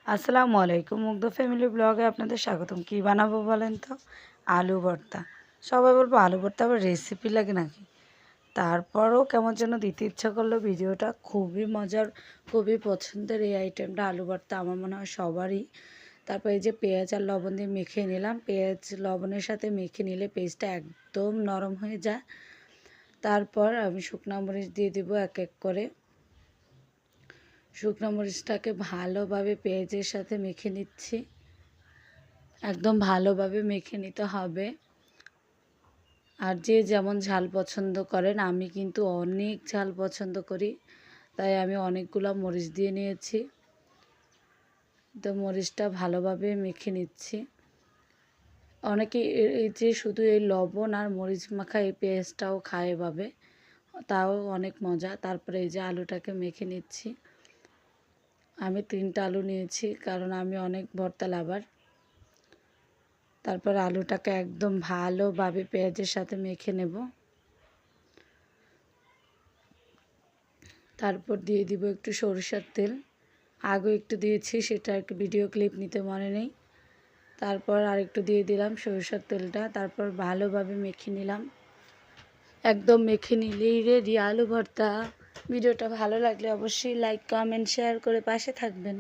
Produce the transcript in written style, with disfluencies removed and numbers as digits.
আসসালামু আলাইকুম, মুগ্ধ ফ্যামিলি ব্লগে আপনাদের স্বাগতম। কি বানাবো বলেন তো? আলু ভর্তা। সবাই বলবো আলু ভর্তা আবার রেসিপি লাগে নাকি? তারপরও কেমন যেন দিতে ইচ্ছা করলো। ভিডিওটা খুবই মজার, খুবই পছন্দের এই আইটেমটা আলু ভর্তা আমার মনে হয় সবারই। তারপর এই যে পেঁয়াজ আর লবণ দিয়ে মেখে নিলাম। পেঁয়াজ লবণের সাথে মেখে নিলে পেঁয়াজটা একদম নরম হয়ে যায়। তারপর আমি শুকনো মরিচ দিয়ে দিব এক এক করে। শুকনো মরিচটাকে ভালোভাবে পেঁয়াজের সাথে মেখে নিচ্ছি। একদম ভালোভাবে মেখে নিতে হবে। আর যে যেমন ঝাল পছন্দ করেন, আমি কিন্তু অনেক ঝাল পছন্দ করি, তাই আমি অনেকগুলো মরিচ দিয়ে নিয়েছি। তো মরিচটা ভালোভাবে মেখে নিচ্ছি। অনেকে এই যে শুধু এই লবণ আর মরিচ মাখা এই পেঁয়াজটাও খায় এভাবে, তাও অনেক মজা। তারপরে এই যে আলুটাকে মেখে নিচ্ছি। আমি 3টা আলু নিয়েছি, কারণ আমি অনেক ভর্তা লাভার। তারপর আলুটাকে একদম ভালোভাবে পেঁয়াজের সাথে মেখে নেব। তারপর দিয়ে দিব একটু সরিষার তেল। আগেও একটু দিয়েছি, সেটা একটু ভিডিও ক্লিপ নিতে মনে নেই। তারপর আরেকটু দিয়ে দিলাম সরিষার তেলটা। তারপর ভালোভাবে মেখে নিলাম। একদম মেখে নিলেই রেডি আলু ভর্তা। ভিডিওটা ভালো লাগলে অবশ্যই লাইক, কমেন্ট, শেয়ার করে পাশে থাকবেন।